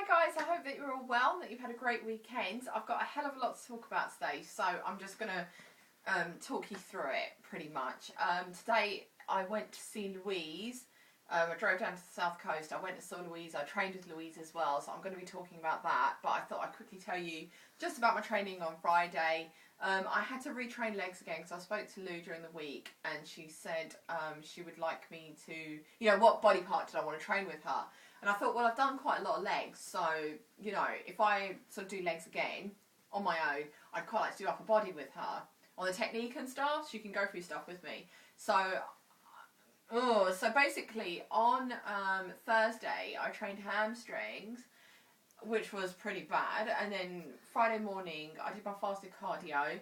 Hi guys, I hope that you're all well, that you've had a great weekend. I've got a hell of a lot to talk about today, so I'm just going to talk you through it pretty much. Today I went to see Louise. I drove down to the south coast. I went to see Louise. I trained with Louise as well, so I'm going to be talking about that. But I thought I'd quickly tell you just about my training on Friday. I had to retrain legs again because I spoke to Lou during the week and she said she would like me to, what body part did I want to train with her? And I thought, well, I've done quite a lot of legs, so, if I sort of do legs again on my own, I'd quite like to do upper body with her. On the technique and stuff, she can go through stuff with me. So basically on Thursday, I trained hamstrings, which was pretty bad. And then Friday morning, I did my fasted cardio.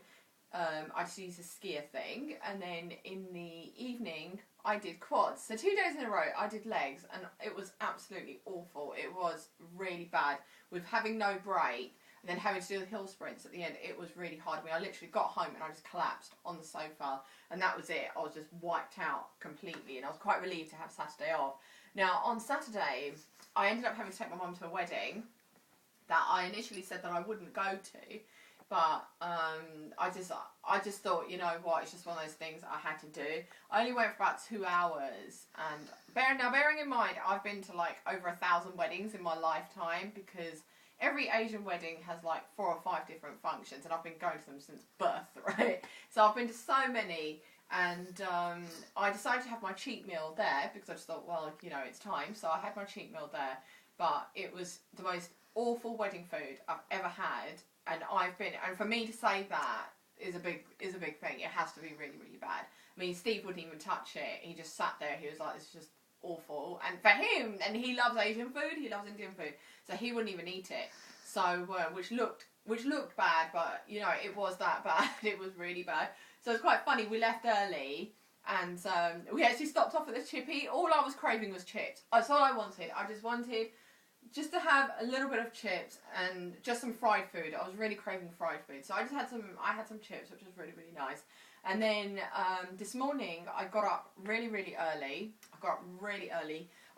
I just used a skier thing. And then in the evening, I did quads. So 2 days in a row, I did legs, and it was absolutely awful. It was really bad with having no break and then having to do the hill sprints at the end. It was really hard. I literally got home and I just collapsed on the sofa, and that was it. I was just wiped out completely, and I was quite relieved to have Saturday off. Now, on Saturday, I ended up having to take my mum to a wedding that I initially said that I wouldn't go to, but I just thought, you know what, it's just one of those things I had to do. I only went for about 2 hours, and bearing in mind, I've been to like over 1,000 weddings in my lifetime, because every Asian wedding has like 4 or 5 different functions, and I've been going to them since birth, right? So I've been to so many, and I decided to have my cheat meal there, because I just thought, well, it's time. So I had my cheat meal there, but it was the most awful wedding food I've ever had, and for me to say that is a big thing. It has to be really, really bad. Steve wouldn't even touch it. He just sat there. He was like, "This is just awful." And for him, and he loves Asian food, he loves Indian food, so he wouldn't even eat it. So which looked bad, but it was that bad. It was really bad. So it's quite funny. We left early, and we actually stopped off at the chippy. All I was craving was chips. That's all I wanted. I just wanted just to have a little bit of chips and just some fried food. I was really craving fried food, so I had some chips, which was really, really nice. And then this morning I got up really, really early.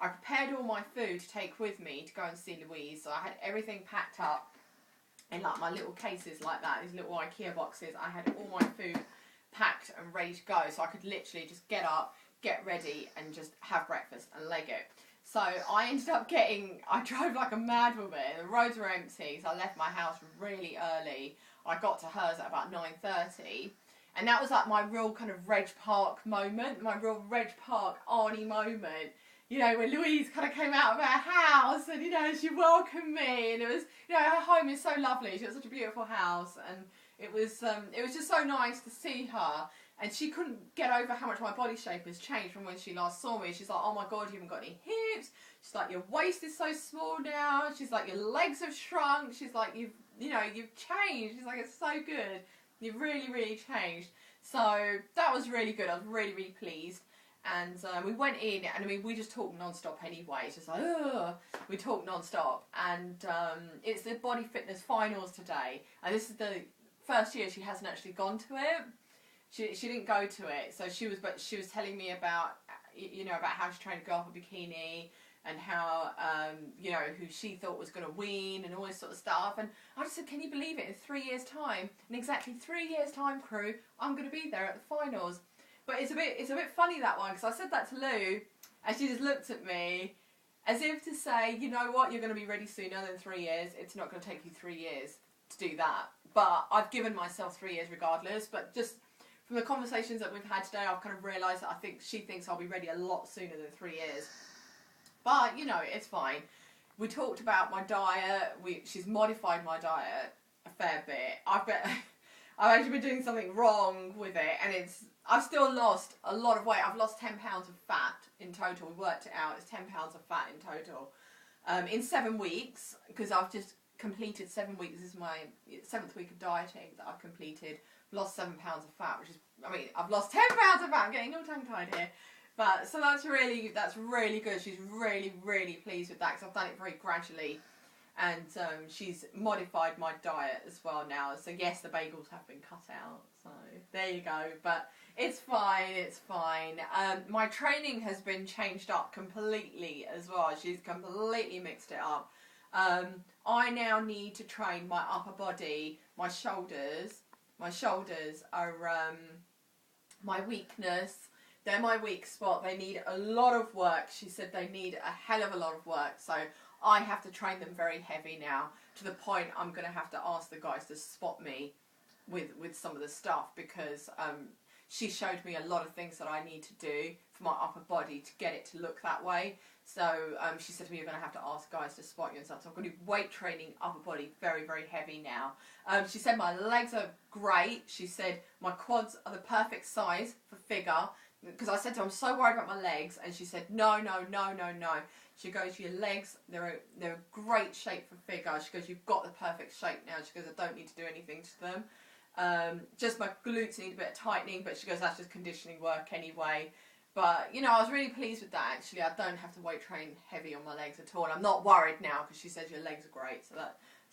I prepared all my food to take with me to go and see Louise. So I had everything packed up in like my little cases like that, these little IKEA boxes. I had all my food packed and ready to go, so I could literally just get up, get ready, and just have breakfast and leg it. So I ended up I drove like a mad woman. The roads were empty, so I left my house really early. I got to hers at about 9:30. And that was like my real kind of Reg Park moment, my real Reg Park Arnie moment. When Louise kind of came out of her house and, she welcomed me, and it was, her home is so lovely. She got such a beautiful house, and it was just so nice to see her. And she couldn't get over how much my body shape has changed from when she last saw me. She's like, "Oh my God, you haven't got any hips." She's like, "Your waist is so small now." She's like, "Your legs have shrunk." She's like, you've changed." She's like, "It's so good. You've really, really changed." So that was really good. I was really, really pleased. And we went in, and we just talked non-stop anyway. It's just like, ugh. We talked non-stop. And it's the body fitness finals today. And this is the first year she hasn't actually gone to it. She didn't go to it, so she was telling me about about how she's trying to go up a bikini, and how who she thought was going to win, and all this sort of stuff. And I just said, can you believe it? In 3 years' time, in exactly 3 years' time, crew, I'm going to be there at the finals. But it's a bit funny, that one, because I said that to Lou, and she just looked at me as if to say, you know what, you're going to be ready sooner than 3 years. It's not going to take you 3 years to do that. But I've given myself 3 years regardless. But just from the conversations that we've had today, I've kind of realised that I think she thinks I'll be ready a lot sooner than 3 years. But, it's fine. We talked about my diet. She's modified my diet a fair bit. I've actually been doing something wrong with it, and I've still lost a lot of weight. I've lost 10 pounds of fat in total. We worked it out. It's 10 pounds of fat in total. In 7 weeks, because I've just completed 7 weeks. This is my 7th week of dieting that I've completed. Lost 7 pounds of fat, which is, I've lost 10 pounds of fat. I'm getting all tongue-tied here. But, so that's really good. She's really, really pleased with that, because I've done it very gradually. And she's modified my diet as well now. So yes, the bagels have been cut out. So there you go. But it's fine. My training has been changed up completely as well. She's completely mixed it up. I now need to train my upper body, my shoulders. My shoulders are my weakness. They're my weak spot. They need a lot of work. She said they need a hell of a lot of work. So I have to train them very heavy now, to the point I'm going to have to ask the guys to spot me with some of the stuff, because she showed me a lot of things that I need to do for my upper body to get it to look that way. So she said to me, you're going to have to ask guys to spot you and stuff. So I'm going to do weight training, upper body, very, very heavy now. She said my legs are great. She said my quads are the perfect size for figure. Because I said to her, I'm so worried about my legs. And she said, no. She goes, your legs, they're a great shape for figure. She goes, you've got the perfect shape now. She goes, I don't need to do anything to them. Just my glutes need a bit of tightening, but she goes, that's just conditioning work anyway. But, you know, I was really pleased with that, actually. I don't have to weight train heavy on my legs at all. And I'm not worried now, because she says your legs are great, so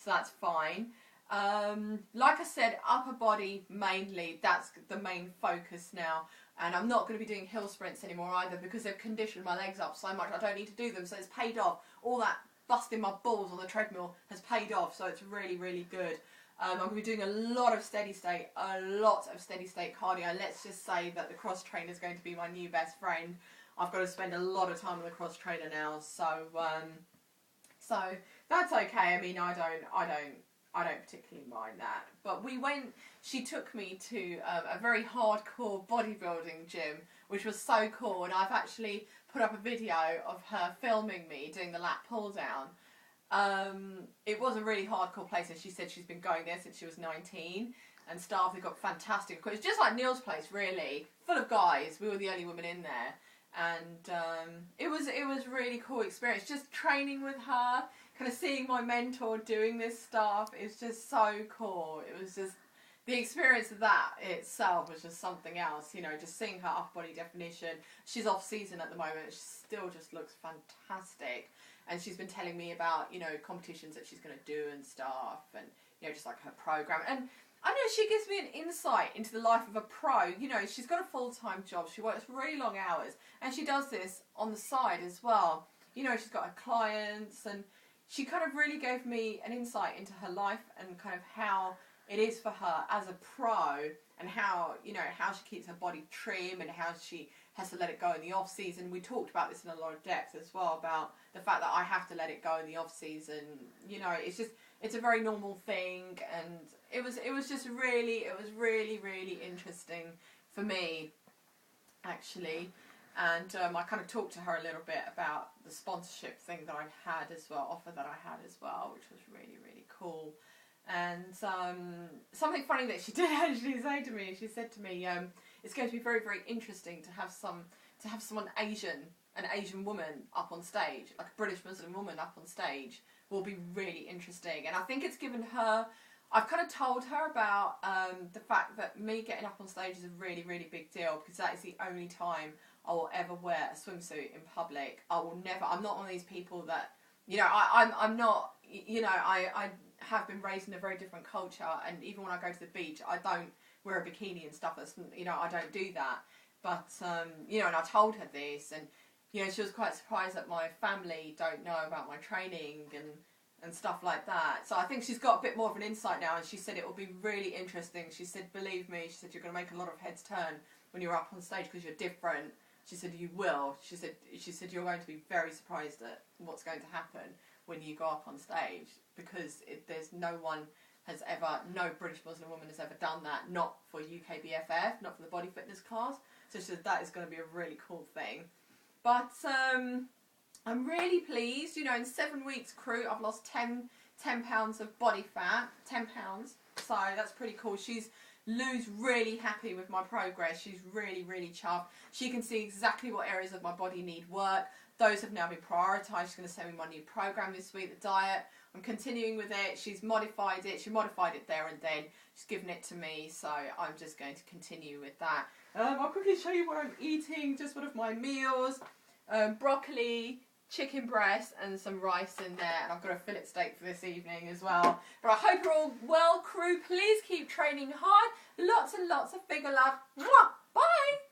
that's fine. Like I said, upper body mainly, that's the main focus now. And I'm not going to be doing hill sprints anymore either, because they've conditioned my legs up so much I don't need to do them. So it's paid off. All that busting my balls on the treadmill has paid off, so it's really, really good. I'm going to be doing a lot of steady state cardio. Let's just say that the cross trainer is going to be my new best friend. I've got to spend a lot of time with the cross trainer now, so that's okay. I mean, I don't particularly mind that. But she took me to a very hardcore bodybuilding gym, which was so cool. And I've actually put up a video of her filming me doing the lat pull down. It was a really hardcore place, and she said she's been going there since she was 19 and stuff. They've got fantastic equipment. It's just like Neil's place, really, full of guys. We were the only women in there, and it was a really cool experience. Just training with her, kind of seeing my mentor doing this stuff. It's just so cool. It was just the experience of that itself was just something else. You know, just seeing her upper body definition. She's off season at the moment. She still just looks fantastic. And she's been telling me about, you know, competitions that she's going to do and stuff, and, you know, just like her program. And I know she gives me an insight into the life of a pro. You know, she's got a full-time job. She works really long hours, and she does this on the side as well. You know, she's got her clients, and she kind of really gave me an insight into her life and kind of how it is for her as a pro, and how, you know, how she keeps her body trim and how she has to let it go in the off season. We talked about this in a lot of depth as well, about the fact that I have to let it go in the off season. You know, it's a very normal thing, and it was really interesting for me, actually. And I kind of talked to her a little bit about the sponsorship thing that I had as well, offer that I had as well, which was really, really cool. And something funny that she did actually say to me, she said to me, it's going to be very, very interesting to have someone Asian, an Asian woman up on stage, like a British Muslim woman up on stage, will be really interesting. And I think it's given her, I've kind of told her about the fact that me getting up on stage is a really, really big deal, because that is the only time I will ever wear a swimsuit in public. I'm not one of these people that, you know, I'm not, you know, I have been raised in a very different culture, and even when I go to the beach, I don't wear a bikini and stuff. That's, you know, I don't do that. But you know, and I told her this, and you know, she was quite surprised that my family don't know about my training and stuff like that. So I think she's got a bit more of an insight now, and she said it will be really interesting. She said, believe me, she said, you're going to make a lot of heads turn when you're up on stage because you're different. She said, you will. She said you're going to be very surprised at what's going to happen when you go up on stage, because there's no British Muslim woman has ever done that, not for UKBFF, not for the body fitness class. So she said that is going to be a really cool thing. But I'm really pleased. You know, in 7 weeks crew, I've lost 10 pounds of body fat, 10 pounds. So that's pretty cool. Lou's really happy with my progress. She's really, really chuffed. She can see exactly what areas of my body need work. Those have now been prioritised. She's going to send me my new program this week, the diet. I'm continuing with it. She's modified it. She modified it there and then. She's given it to me, so I'm just going to continue with that. I'll quickly show you what I'm eating. Just one of my meals. Broccoli, chicken breast, and some rice in there. And I've got a fillet steak for this evening as well. But I hope you're all well, crew. Please keep training hard. Lots and lots of figure love. Mwah! Bye!